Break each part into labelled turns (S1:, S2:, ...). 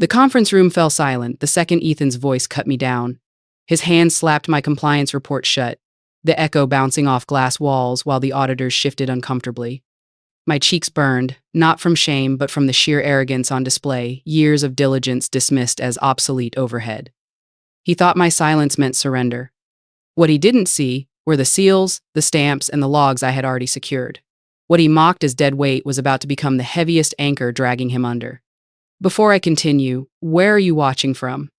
S1: The conference room fell silent the second Ethan's voice cut me down. His hand slapped my compliance report shut, the echo bouncing off glass walls while the auditors shifted uncomfortably. My cheeks burned, not from shame but from the sheer arrogance on display, years of diligence dismissed as obsolete overhead. He thought my silence meant surrender. What he didn't see were the seals, the stamps, and the logs I had already secured. What he mocked as dead weight was about to become the heaviest anchor dragging him under. Before I continue, where are you watching from?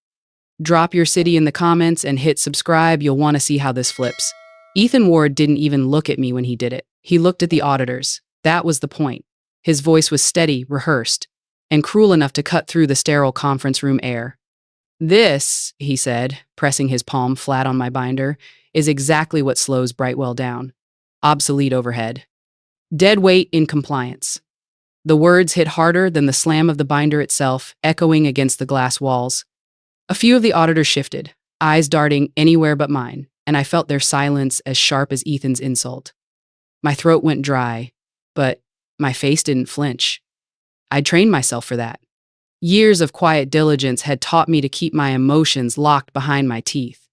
S1: Drop your city in the comments and hit subscribe. You'll want to see how this flips. Ethan Ward didn't even look at me when he did it. He looked at the auditors. That was the point. His voice was steady, rehearsed, and cruel enough to cut through the sterile conference room air. This, he said, pressing his palm flat on my binder, is exactly what slows Brightwell down. Obsolete overhead. Dead weight in compliance. The words hit harder than the slam of the binder itself, echoing against the glass walls. A few of the auditors shifted, eyes darting anywhere but mine, and I felt their silence as sharp as Ethan's insult. My throat went dry, but my face didn't flinch. I'd trained myself for that. Years of quiet diligence had taught me to keep my emotions locked behind my teeth.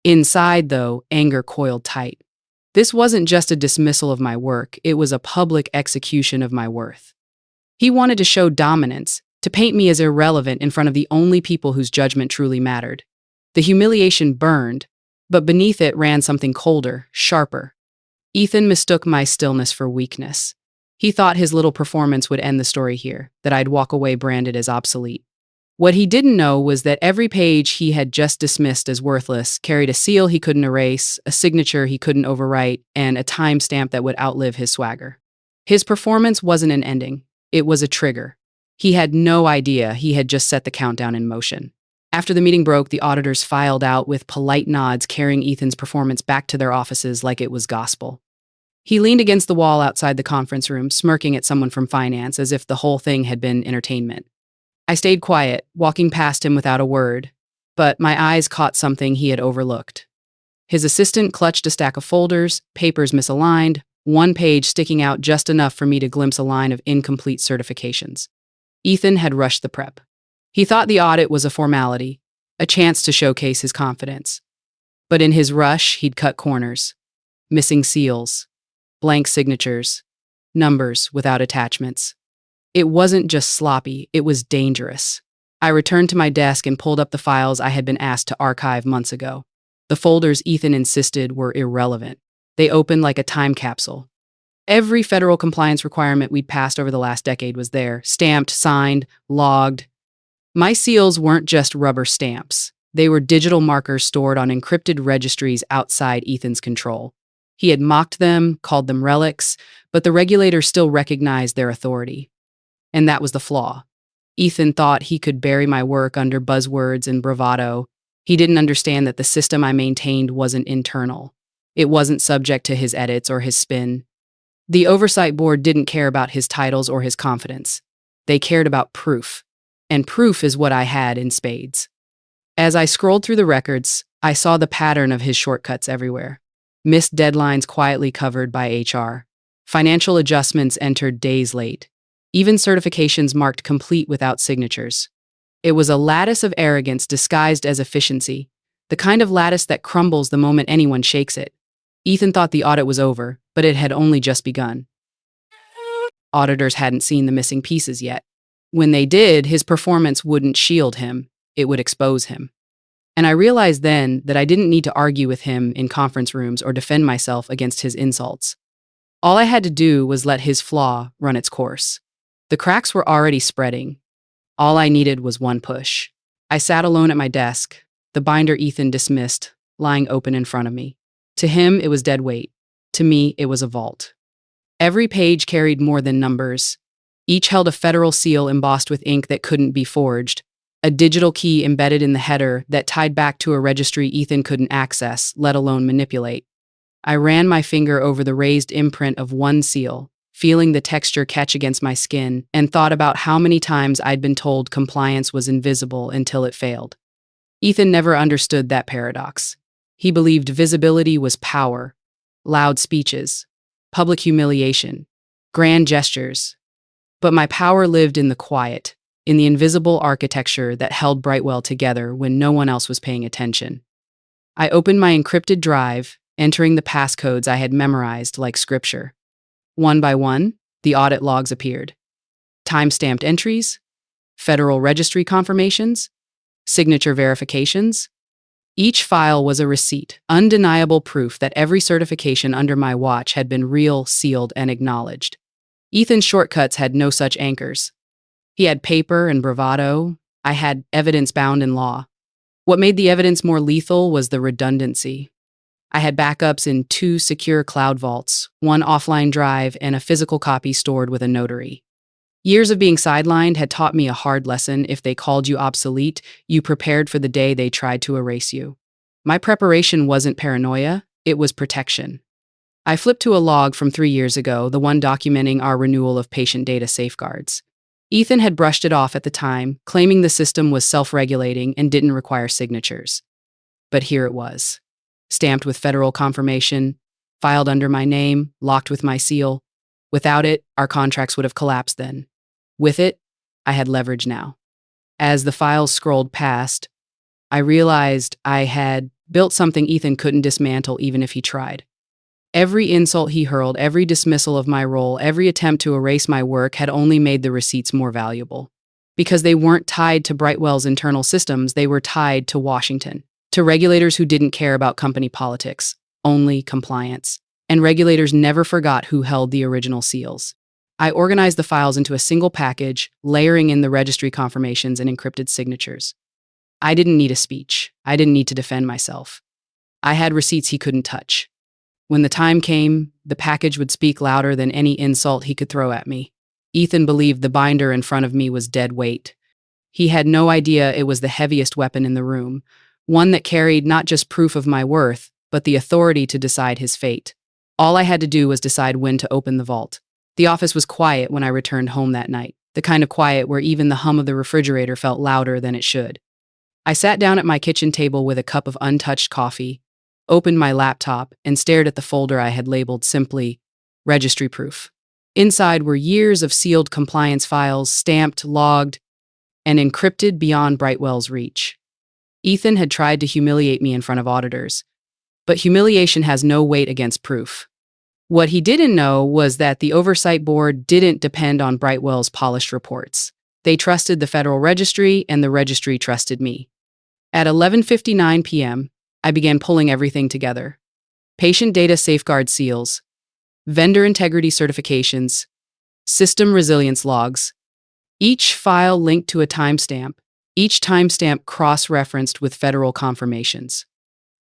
S1: Inside, though, anger coiled tight. This wasn't just a dismissal of my work, it was a public execution of my worth. He wanted to show dominance, to paint me as irrelevant in front of the only people whose judgment truly mattered. The humiliation burned, but beneath it ran something colder, sharper. Ethan mistook my stillness for weakness. He thought his little performance would end the story here, that I'd walk away branded as obsolete. What he didn't know was that every page he had just dismissed as worthless carried a seal he couldn't erase, a signature he couldn't overwrite, and a timestamp that would outlive his swagger. His performance wasn't an ending. It was a trigger. He had no idea he had just set the countdown in motion. After the meeting broke, the auditors filed out with polite nods, carrying Ethan's performance back to their offices like it was gospel. He leaned against the wall outside the conference room, smirking at someone from finance as if the whole thing had been entertainment. I stayed quiet, walking past him without a word, but my eyes caught something he had overlooked. His assistant clutched a stack of folders, papers misaligned, one page sticking out just enough for me to glimpse a line of incomplete certifications. Ethan had rushed the prep. He thought the audit was a formality, a chance to showcase his confidence. But in his rush, he'd cut corners. Missing seals, blank signatures, numbers without attachments. It wasn't just sloppy, it was dangerous. I returned to my desk and pulled up the files I had been asked to archive months ago. The folders Ethan insisted were irrelevant. They opened like a time capsule. Every federal compliance requirement we'd passed over the last decade was there, stamped, signed, logged. My seals weren't just rubber stamps. They were digital markers stored on encrypted registries outside Ethan's control. He had mocked them, called them relics, but the regulators still recognized their authority. And that was the flaw. Ethan thought he could bury my work under buzzwords and bravado. He didn't understand that the system I maintained wasn't internal. It wasn't subject to his edits or his spin. The oversight board didn't care about his titles or his confidence. They cared about proof. And proof is what I had in spades. As I scrolled through the records, I saw the pattern of his shortcuts everywhere. Missed deadlines quietly covered by HR. Financial adjustments entered days late. Even certifications marked complete without signatures. It was a lattice of arrogance disguised as efficiency, the kind of lattice that crumbles the moment anyone shakes it. Ethan thought the audit was over, but it had only just begun. Auditors hadn't seen the missing pieces yet. When they did, his performance wouldn't shield him, it would expose him. And I realized then that I didn't need to argue with him in conference rooms or defend myself against his insults. All I had to do was let his flaw run its course. The cracks were already spreading. All I needed was one push. I sat alone at my desk, the binder Ethan dismissed, lying open in front of me. To him, it was dead weight. To me, it was a vault. Every page carried more than numbers. Each held a federal seal embossed with ink that couldn't be forged, a digital key embedded in the header that tied back to a registry Ethan couldn't access, let alone manipulate. I ran my finger over the raised imprint of one seal, feeling the texture catch against my skin, and thought about how many times I'd been told compliance was invisible until it failed. Ethan never understood that paradox. He believed visibility was power, loud speeches, public humiliation, grand gestures. But my power lived in the quiet, in the invisible architecture that held Brightwell together when no one else was paying attention. I opened my encrypted drive, entering the passcodes I had memorized like scripture. One by one, the audit logs appeared. Time-stamped entries, federal registry confirmations, signature verifications. Each file was a receipt, undeniable proof that every certification under my watch had been real, sealed, and acknowledged. Ethan's shortcuts had no such anchors. He had paper and bravado. I had evidence bound in law. What made the evidence more lethal was the redundancy. I had backups in 2 secure cloud vaults, 1 offline drive, and a physical copy stored with a notary. Years of being sidelined had taught me a hard lesson. If they called you obsolete, you prepared for the day they tried to erase you. My preparation wasn't paranoia, it was protection. I flipped to a log from 3 years ago, the one documenting our renewal of patient data safeguards. Ethan had brushed it off at the time, claiming the system was self-regulating and didn't require signatures. But here it was, stamped with federal confirmation, filed under my name, locked with my seal. Without it, our contracts would have collapsed then. With it, I had leverage now. As the files scrolled past, I realized I had built something Ethan couldn't dismantle even if he tried. Every insult he hurled, every dismissal of my role, every attempt to erase my work had only made the receipts more valuable. Because they weren't tied to Brightwell's internal systems, they were tied to Washington, to regulators who didn't care about company politics, only compliance. And regulators never forgot who held the original seals. I organized the files into a single package, layering in the registry confirmations and encrypted signatures. I didn't need a speech. I didn't need to defend myself. I had receipts he couldn't touch. When the time came, the package would speak louder than any insult he could throw at me. Ethan believed the binder in front of me was dead weight. He had no idea it was the heaviest weapon in the room, one that carried not just proof of my worth, but the authority to decide his fate. All I had to do was decide when to open the vault. The office was quiet when I returned home that night, the kind of quiet where even the hum of the refrigerator felt louder than it should. I sat down at my kitchen table with a cup of untouched coffee, opened my laptop, and stared at the folder I had labeled simply Registry Proof. Inside were years of sealed compliance files, stamped, logged, and encrypted beyond Brightwell's reach. Ethan had tried to humiliate me in front of auditors, but humiliation has no weight against proof. What he didn't know was that the oversight board didn't depend on Brightwell's polished reports. They trusted the federal registry, and the registry trusted me. At 11:59 p.m., I began pulling everything together. Patient data safeguard seals, vendor integrity certifications, system resilience logs, each file linked to a timestamp, each timestamp cross-referenced with federal confirmations.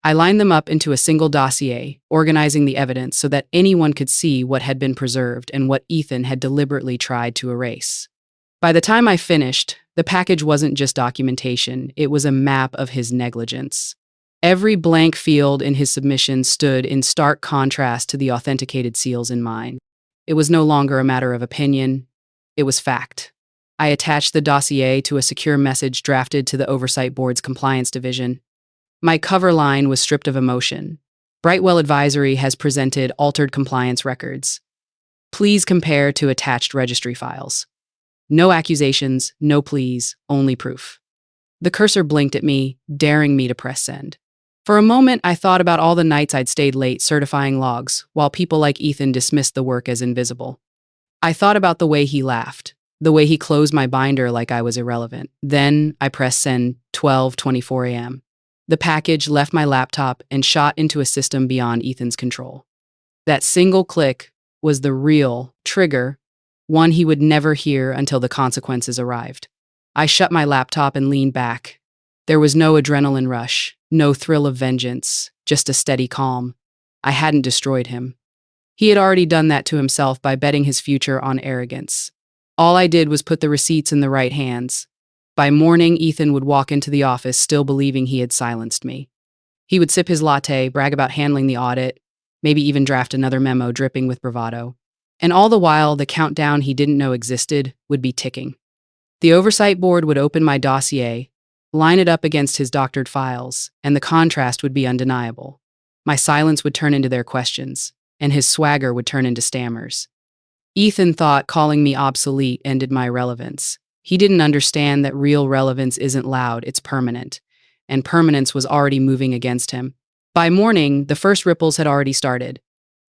S1: I lined them up into a single dossier, organizing the evidence so that anyone could see what had been preserved and what Ethan had deliberately tried to erase. By the time I finished, the package wasn't just documentation, it was a map of his negligence. Every blank field in his submission stood in stark contrast to the authenticated seals in mine. It was no longer a matter of opinion, it was fact. I attached the dossier to a secure message drafted to the Oversight Board's Compliance Division. My cover line was stripped of emotion. Brightwell Advisory has presented altered compliance records. Please compare to attached registry files. No accusations, no pleas, only proof. The cursor blinked at me, daring me to press send. For a moment, I thought about all the nights I'd stayed late certifying logs, while people like Ethan dismissed the work as invisible. I thought about the way he laughed, the way he closed my binder like I was irrelevant. Then I pressed send, 12:24 a.m. The package left my laptop and shot into a system beyond Ethan's control. That single click was the real trigger, one he would never hear until the consequences arrived. I shut my laptop and leaned back. There was no adrenaline rush, no thrill of vengeance, just a steady calm. I hadn't destroyed him. He had already done that to himself by betting his future on arrogance. All I did was put the receipts in the right hands. By morning, Ethan would walk into the office still believing he had silenced me. He would sip his latte, brag about handling the audit, maybe even draft another memo dripping with bravado. And all the while, the countdown he didn't know existed would be ticking. The oversight board would open my dossier, line it up against his doctored files, and the contrast would be undeniable. My silence would turn into their questions, and his swagger would turn into stammers. Ethan thought calling me obsolete ended my relevance. He didn't understand that real relevance isn't loud, it's permanent. And permanence was already moving against him. By morning, the first ripples had already started.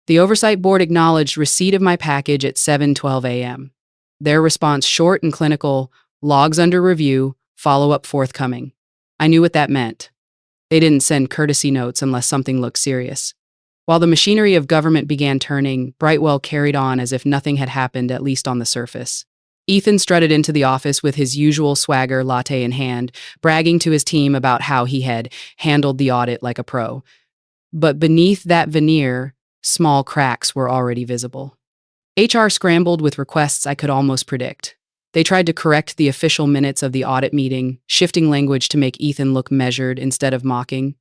S1: The oversight board acknowledged receipt of my package at 7:12 a.m. Their response short and clinical, logs under review, follow-up forthcoming. I knew what that meant. They didn't send courtesy notes unless something looked serious. While the machinery of government began turning, Brightwell carried on as if nothing had happened, at least on the surface. Ethan strutted into the office with his usual swagger, latte in hand, bragging to his team about how he had handled the audit like a pro. But beneath that veneer, small cracks were already visible. HR scrambled with requests I could almost predict. They tried to correct the official minutes of the audit meeting, shifting language to make Ethan look measured instead of mocking.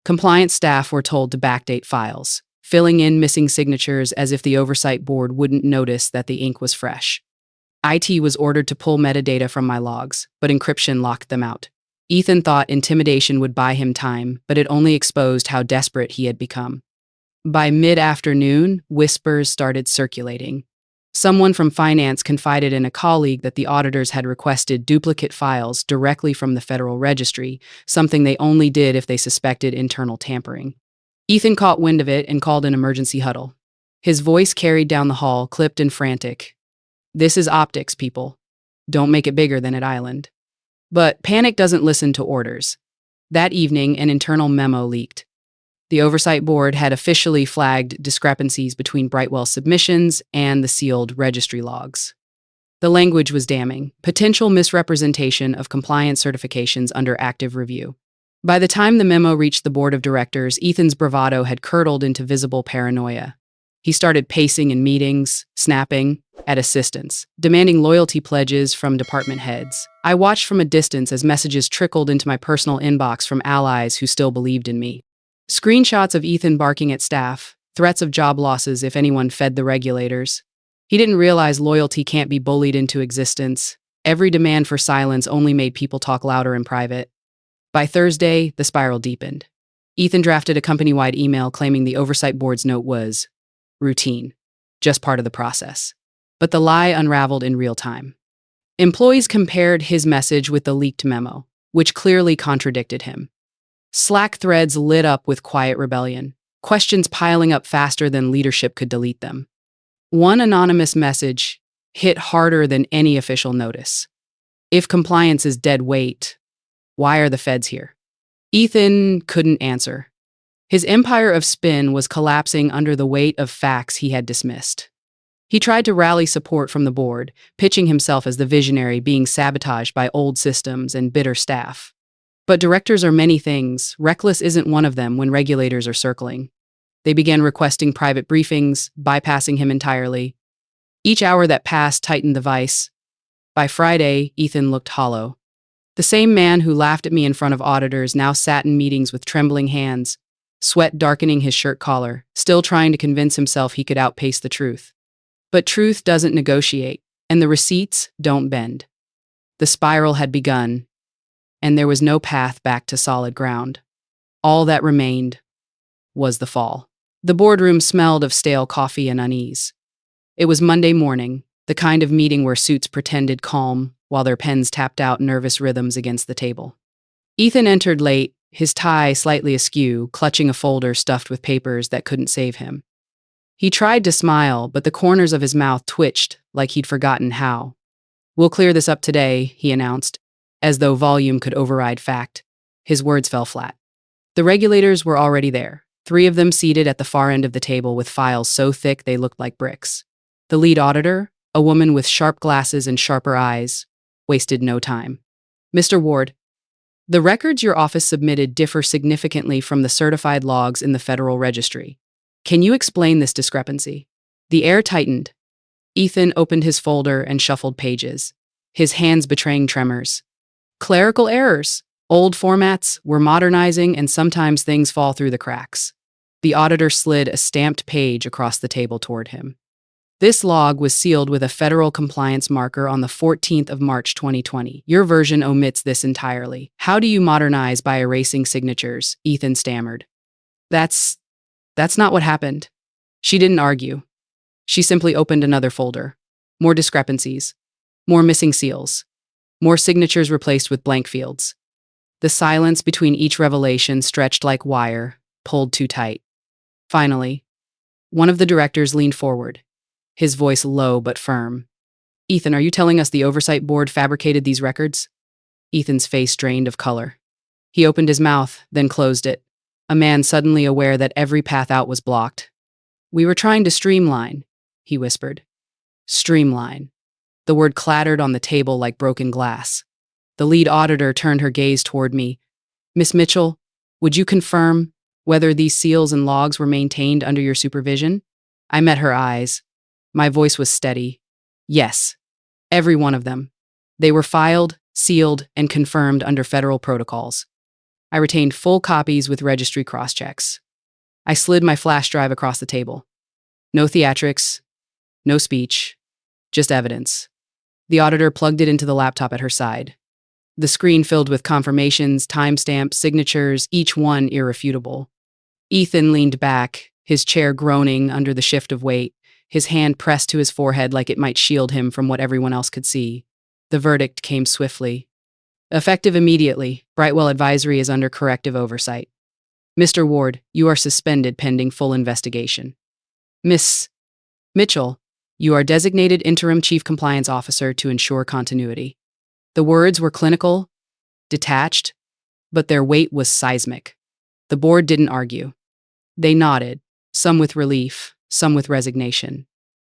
S1: Compliance staff were told to backdate files, filling in missing signatures as if the oversight board wouldn't notice that the ink was fresh. IT was ordered to pull metadata from my logs, but encryption locked them out. Ethan thought intimidation would buy him time, but it only exposed how desperate he had become. By mid-afternoon, whispers started circulating. Someone from finance confided in a colleague that the auditors had requested duplicate files directly from the Federal Registry, something they only did if they suspected internal tampering. Ethan caught wind of it and called an emergency huddle. His voice carried down the hall, clipped and frantic. "This is optics, people. Don't make it bigger than at Island." But panic doesn't listen to orders. That evening, an internal memo leaked. The Oversight Board had officially flagged discrepancies between Brightwell's submissions and the sealed registry logs. The language was damning, potential misrepresentation of compliance certifications under active review. By the time the memo reached the board of directors, Ethan's bravado had curdled into visible paranoia. He started pacing in meetings, snapping at assistants, demanding loyalty pledges from department heads. I watched from a distance as messages trickled into my personal inbox from allies who still believed in me. Screenshots of Ethan barking at staff, threats of job losses if anyone fed the regulators. He didn't realize loyalty can't be bullied into existence. Every demand for silence only made people talk louder in private. By Thursday, the spiral deepened. Ethan drafted a company-wide email claiming the Oversight Board's note was routine, just part of the process. But the lie unraveled in real time. Employees compared his message with the leaked memo, which clearly contradicted him. Slack threads lit up with quiet rebellion, questions piling up faster than leadership could delete them. One anonymous message hit harder than any official notice. If compliance is dead weight, why are the feds here? Ethan couldn't answer. His empire of spin was collapsing under the weight of facts he had dismissed. He tried to rally support from the board, pitching himself as the visionary being sabotaged by old systems and bitter staff. But directors are many things. Reckless isn't one of them when regulators are circling. They began requesting private briefings, bypassing him entirely. Each hour that passed tightened the vice. By Friday, Ethan looked hollow. The same man who laughed at me in front of auditors now sat in meetings with trembling hands, sweat darkening his shirt collar, still trying to convince himself he could outpace the truth. But truth doesn't negotiate, and the receipts don't bend. The spiral had begun, and there was no path back to solid ground. All that remained was the fall. The boardroom smelled of stale coffee and unease. It was Monday morning, the kind of meeting where suits pretended calm while their pens tapped out nervous rhythms against the table. Ethan entered late, his tie slightly askew, clutching a folder stuffed with papers that couldn't save him. He tried to smile, but the corners of his mouth twitched like he'd forgotten how. "We'll clear this up today," he announced, as though volume could override fact. His words fell flat. The regulators were already there, 3 of them seated at the far end of the table with files so thick they looked like bricks. The lead auditor, a woman with sharp glasses and sharper eyes, wasted no time. "Mr. Ward, the records your office submitted differ significantly from the certified logs in the Federal Registry. Can you explain this discrepancy?" The air tightened. Ethan opened his folder and shuffled pages, his hands betraying tremors. "Clerical errors. Old formats, we're modernizing, and sometimes things fall through the cracks." The auditor slid a stamped page across the table toward him. "This log was sealed with a federal compliance marker on the 14th of March 2020. Your version omits this entirely. How do you modernize by erasing signatures?" Ethan stammered. That's not what happened." She didn't argue. She simply opened another folder. More discrepancies. More missing seals. More signatures replaced with blank fields. The silence between each revelation stretched like wire, pulled too tight. Finally, one of the directors leaned forward, his voice low but firm. "Ethan, are you telling us the oversight board fabricated these records?" Ethan's face drained of color. He opened his mouth, then closed it, a man suddenly aware that every path out was blocked. "We were trying to streamline," he whispered. Streamline. The word clattered on the table like broken glass. The lead auditor turned her gaze toward me. "Miss Mitchell, would you confirm whether these seals and logs were maintained under your supervision?" I met her eyes. My voice was steady. "Yes, every one of them. They were filed, sealed, and confirmed under federal protocols. I retained full copies with registry cross-checks." I slid my flash drive across the table. No theatrics, no speech, just evidence. The auditor plugged it into the laptop at her side. The screen filled with confirmations, timestamps, signatures, each one irrefutable. Ethan leaned back, his chair groaning under the shift of weight, his hand pressed to his forehead like it might shield him from what everyone else could see. The verdict came swiftly. "Effective immediately, Brightwell Advisory is under corrective oversight. Mr. Ward, you are suspended pending full investigation. Miss Mitchell, you are designated interim chief compliance officer to ensure continuity." The words were clinical, detached, but their weight was seismic. The board didn't argue. They nodded, some with relief, some with resignation.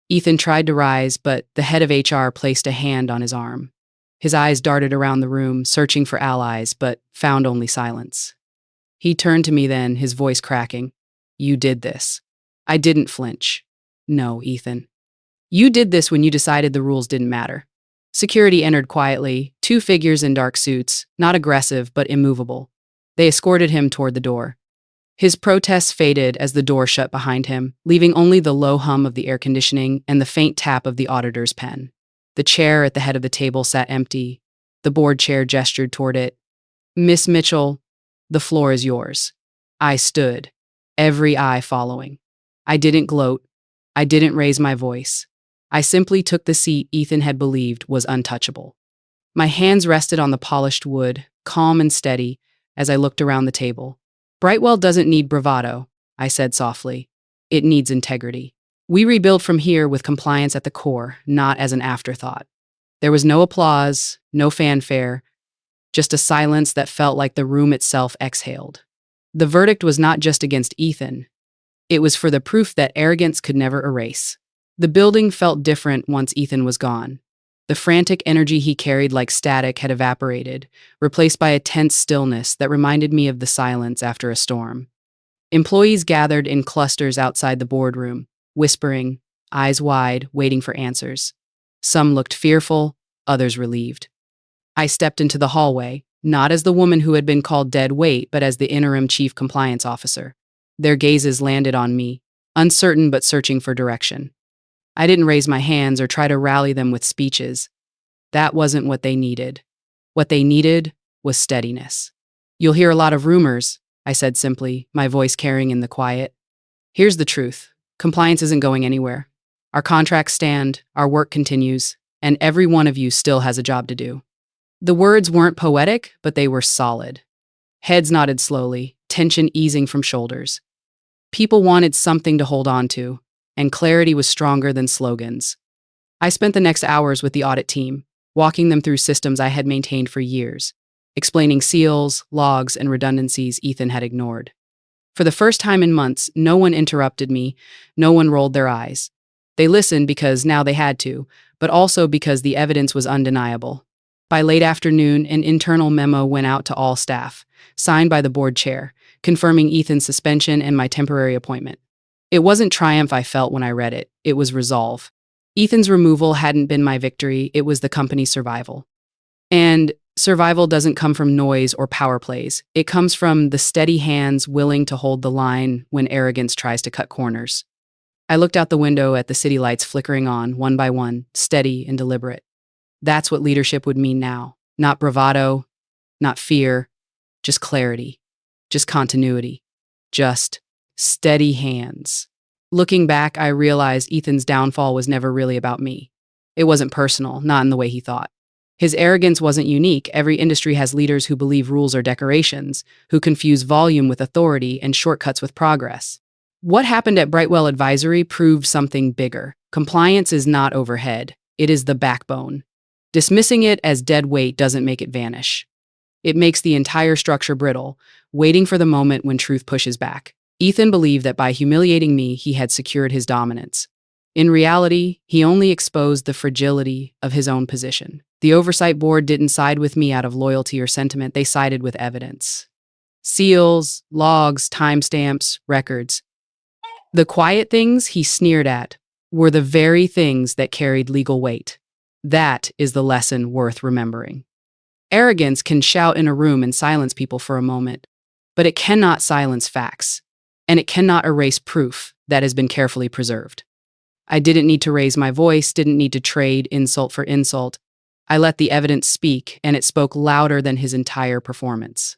S1: Ethan tried to rise, but the head of HR placed a hand on his arm. His eyes darted around the room, searching for allies, but found only silence. He turned to me then, his voice cracking. "You did this." I didn't flinch. "No, Ethan. You did this when you decided the rules didn't matter." Security entered quietly, two figures in dark suits, not aggressive but immovable. They escorted him toward the door. His protests faded as the door shut behind him, leaving only the low hum of the air conditioning and the faint tap of the auditor's pen. The chair at the head of the table sat empty. The board chair gestured toward it. "Miss Mitchell, the floor is yours." I stood, every eye following. I didn't gloat. I didn't raise my voice. I simply took the seat Ethan had believed was untouchable. My hands rested on the polished wood, calm and steady, as I looked around the table. "Brightwell doesn't need bravado," I said softly. "It needs integrity. We rebuild from here with compliance at the core, not as an afterthought." There was no applause, no fanfare, just a silence that felt like the room itself exhaled. The verdict was not just against Ethan. It was for the proof that arrogance could never erase. The building felt different once Ethan was gone. The frantic energy he carried like static had evaporated, replaced by a tense stillness that reminded me of the silence after a storm. Employees gathered in clusters outside the boardroom, whispering, eyes wide, waiting for answers. Some looked fearful, others relieved. I stepped into the hallway, not as the woman who had been called dead weight, but as the interim chief compliance officer. Their gazes landed on me, uncertain but searching for direction. I didn't raise my hands or try to rally them with speeches. That wasn't what they needed. What they needed was steadiness. "You'll hear a lot of rumors," I said simply, my voice carrying in the quiet. "Here's the truth. Compliance isn't going anywhere. Our contracts stand, our work continues, and every one of you still has a job to do." The words weren't poetic, but they were solid. Heads nodded slowly, tension easing from shoulders. People wanted something to hold on to, and clarity was stronger than slogans. I spent the next hours with the audit team, walking them through systems I had maintained for years, explaining seals, logs, and redundancies Ethan had ignored. For the first time in months, no one interrupted me, no one rolled their eyes. They listened because now they had to, but also because the evidence was undeniable. By late afternoon, an internal memo went out to all staff, signed by the board chair, confirming Ethan's suspension and my temporary appointment. It wasn't triumph I felt when I read it, it was resolve. Ethan's removal hadn't been my victory, it was the company's survival. And survival doesn't come from noise or power plays. It comes from the steady hands willing to hold the line when arrogance tries to cut corners. I looked out the window at the city lights flickering on, one by one, steady and deliberate. That's what leadership would mean now. Not bravado, not fear, just clarity, just continuity, just steady hands. Looking back, I realized Ethan's downfall was never really about me. It wasn't personal, not in the way he thought. His arrogance wasn't unique. Every industry has leaders who believe rules are decorations, who confuse volume with authority and shortcuts with progress. What happened at Brightwell Advisory proved something bigger. Compliance is not overhead, it is the backbone. Dismissing it as dead weight doesn't make it vanish. It makes the entire structure brittle, waiting for the moment when truth pushes back. Ethan believed that by humiliating me, he had secured his dominance. In reality, he only exposed the fragility of his own position. The oversight board didn't side with me out of loyalty or sentiment, they sided with evidence. Seals, logs, timestamps, records. The quiet things he sneered at were the very things that carried legal weight. That is the lesson worth remembering. Arrogance can shout in a room and silence people for a moment, but it cannot silence facts, and it cannot erase proof that has been carefully preserved. I didn't need to raise my voice, didn't need to trade insult for insult. I let the evidence speak, and it spoke louder than his entire performance.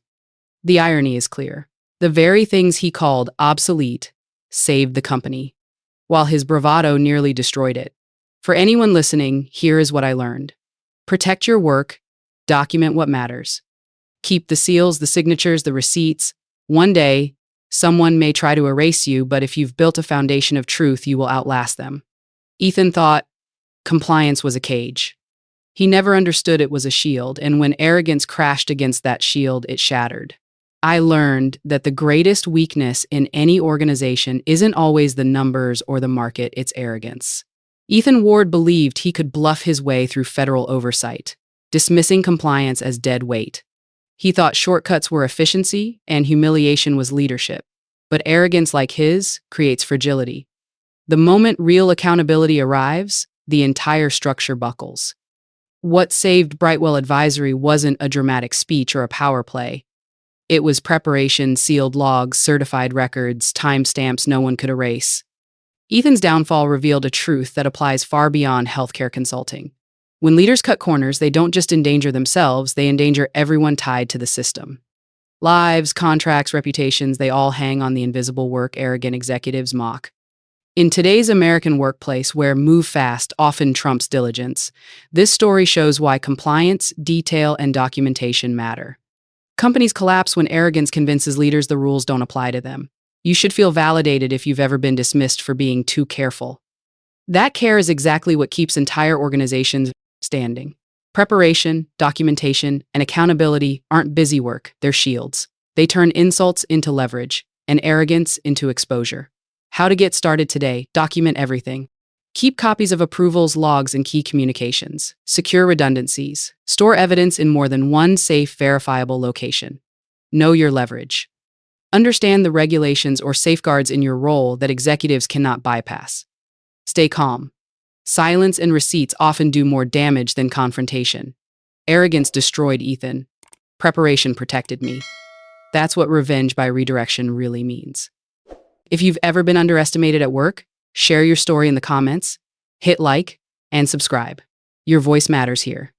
S1: The irony is clear. The very things he called obsolete saved the company, while his bravado nearly destroyed it. For anyone listening, here is what I learned. Protect your work, document what matters. Keep the seals, the signatures, the receipts. One day, someone may try to erase you, but if you've built a foundation of truth, you will outlast them. Ethan thought compliance was a cage. He never understood it was a shield, and when arrogance crashed against that shield, it shattered. I learned that the greatest weakness in any organization isn't always the numbers or the market, it's arrogance. Ethan Ward believed he could bluff his way through federal oversight, dismissing compliance as dead weight. He thought shortcuts were efficiency and humiliation was leadership. But arrogance like his creates fragility. The moment real accountability arrives, the entire structure buckles. What saved Brightwell Advisory wasn't a dramatic speech or a power play. It was preparation, sealed logs, certified records, timestamps no one could erase. Ethan's downfall revealed a truth that applies far beyond healthcare consulting. When leaders cut corners, they don't just endanger themselves, they endanger everyone tied to the system. Lives, contracts, reputations, they all hang on the invisible work arrogant executives mock. In today's American workplace, where move fast often trumps diligence, this story shows why compliance, detail, and documentation matter. Companies collapse when arrogance convinces leaders the rules don't apply to them. You should feel validated if you've ever been dismissed for being too careful. That care is exactly what keeps entire organizations standing. Preparation, documentation, and accountability aren't busy work, they're shields. They turn insults into leverage and arrogance into exposure. How to get started today: document everything. Keep copies of approvals, logs, and key communications. Secure redundancies. Store evidence in more than one safe, verifiable location. Know your leverage. Understand the regulations or safeguards in your role that executives cannot bypass. Stay calm. Silence and receipts often do more damage than confrontation. Arrogance destroyed Ethan. Preparation protected me. That's what revenge by redirection really means. If you've ever been underestimated at work, share your story in the comments, hit like, and subscribe. Your voice matters here.